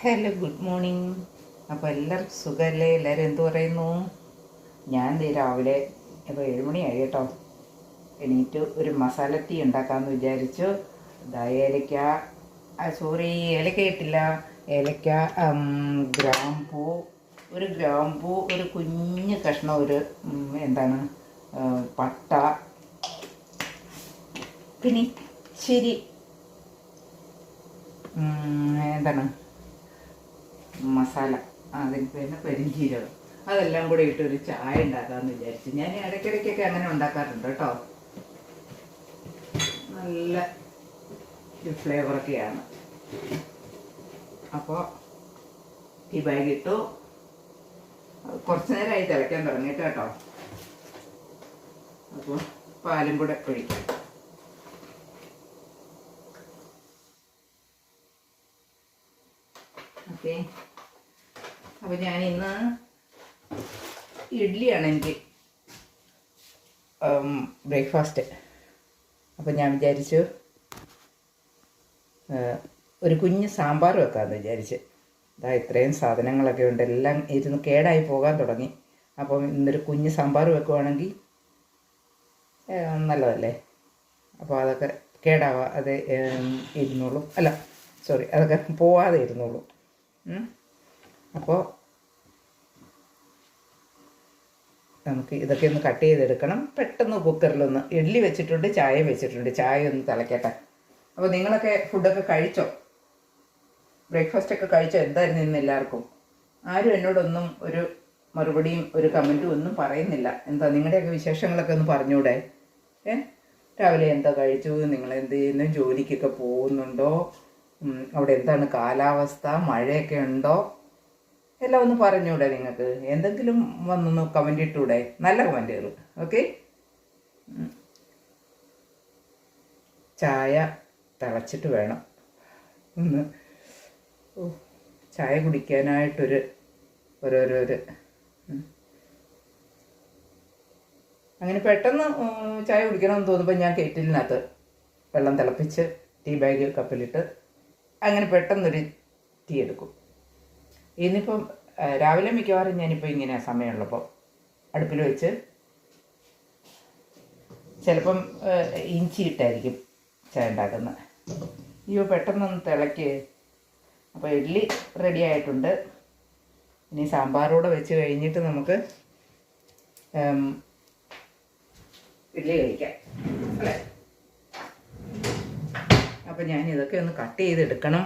Hello, good morning. അപ്പോൾ എല്ലാവർക്കും സുഖമല്ലേ? എല്ലാവരും എന്തു പറയുന്നു? ഞാൻ രാവിലെ ഇപ്പോൾ 7 മണിയായി കേട്ടോ. എണീറ്റ് ഒരു മസാല ടീ ഉണ്ടാക്കാമെന്ന് വിചാരിച്ചു. ഏലക്ക, ഏലക്ക ഇട്ടില്ല, ഏലക്ക, ഗ്രാമ്പൂ, ഒരു കുഞ്ഞ് കഷ്ണം, എന്താണ് പട്ട, പിന്നെ ഇച്ചിരി എന്താണ് മസാല, അതിന് പിന്നെ പെരിഞ്ചീരകം, അതെല്ലാം കൂടി ഇട്ടൊരു ചായ ഉണ്ടാക്കാമെന്ന് വിചാരിച്ചു. ഞാൻ ഇടയ്ക്കിടയ്ക്കൊക്കെ അങ്ങനെ ഉണ്ടാക്കാറുണ്ട് കേട്ടോ. നല്ല ഫ്ലേവറൊക്കെയാണ്. അപ്പോൾ ഈ ബാഗ് ഇട്ടു. കുറച്ച് നേരമായി തിളയ്ക്കാൻ തുടങ്ങിയിട്ട് കേട്ടോ. അപ്പോൾ പാലും കൂടെ ഒഴിക്കാം. ഓക്കെ. അപ്പോൾ ഞാനിന്ന് ഇഡ്ഡലിയാണ് എനിക്ക് ബ്രേക്ക്ഫാസ്റ്റ്. അപ്പോൾ ഞാൻ വിചാരിച്ചു ഒരു കുഞ്ഞ് സാമ്പാർ വെക്കാമെന്ന് വിചാരിച്ച്. ഇത്രയും സാധനങ്ങളൊക്കെ ഉണ്ട്, എല്ലാം ഇരുന്ന് കേടായി പോകാൻ തുടങ്ങി. അപ്പം ഇന്നൊരു കുഞ്ഞ് സാമ്പാർ വെക്കുവാണെങ്കിൽ നല്ലതല്ലേ. അപ്പോൾ അതൊക്കെ കേടാവാതെ ഇരുന്നോളും, അതൊക്കെ പോവാതെ ഇരുന്നോളും. അപ്പോൾ നമുക്ക് ഇതൊക്കെ ഒന്ന് കട്ട് ചെയ്തെടുക്കണം. പെട്ടെന്ന് കുക്കറിലൊന്ന് ഇഡ്ഡലി വെച്ചിട്ടുണ്ട്, ചായ വെച്ചിട്ടുണ്ട്. ചായ ഒന്ന് തിളയ്ക്കട്ടെ. അപ്പോൾ നിങ്ങളൊക്കെ ഫുഡൊക്കെ കഴിച്ചോ? ബ്രേക്ക്ഫാസ്റ്റൊക്കെ കഴിച്ചോ? എന്തായിരുന്നു ഇന്ന് എല്ലാവർക്കും? ആരും എന്നോടൊന്നും ഒരു മറുപടിയും ഒരു കമൻറ്റും ഒന്നും പറയുന്നില്ല. എന്താ നിങ്ങളുടെയൊക്കെ വിശേഷങ്ങളൊക്കെ ഒന്ന് പറഞ്ഞൂടെ? രാവിലെ എന്താ കഴിച്ചു? നിങ്ങൾ എന്ത് ചെയ്യുന്നു? ജോലിക്കൊക്കെ പോകുന്നുണ്ടോ? അവിടെ എന്താണ് കാലാവസ്ഥ? മഴയൊക്കെ ഉണ്ടോ? എല്ലാം ഒന്ന് പറഞ്ഞൂടെ നിങ്ങൾക്ക്? എന്തെങ്കിലും വന്നൊന്ന് കമൻ്റ് ഇട്ടൂടെ? നല്ല കമൻറ്റുകൾ. ഓക്കെ. ചായ തിളച്ചിട്ട് വേണം ഒന്ന് ചായ കുടിക്കാനായിട്ടൊരു അങ്ങനെ പെട്ടെന്ന് ചായ കുടിക്കണമെന്ന് തോന്നുമ്പോൾ ഞാൻ കെറ്റിലിനകത്ത് വെള്ളം തിളപ്പിച്ച് ടീ ബാഗ് കപ്പിലിട്ട് അങ്ങനെ പെട്ടെന്നൊരു ടീ എടുക്കും. ഇന്നിപ്പം രാവിലെ മിക്കവാറും ഞാനിപ്പോൾ ഇങ്ങനെ സമയമുള്ളപ്പോൾ അടുപ്പിൽ വെച്ച് ചിലപ്പം ഇഞ്ചി ഇട്ടായിരിക്കും ചായ ഉണ്ടാക്കുന്നത്. പെട്ടെന്നൊന്ന് തിളയ്ക്ക്. അപ്പോൾ ഇഡ്ഡലി റെഡി ആയിട്ടുണ്ട്. ഇനി സാമ്പാറൂടെ വെച്ച് കഴിഞ്ഞിട്ട് നമുക്ക് ഇഡ്ഡലി കഴിക്കാം അല്ലേ. അപ്പോൾ ഞാൻ ഇതൊക്കെ ഒന്ന് കട്ട് ചെയ്തെടുക്കണം.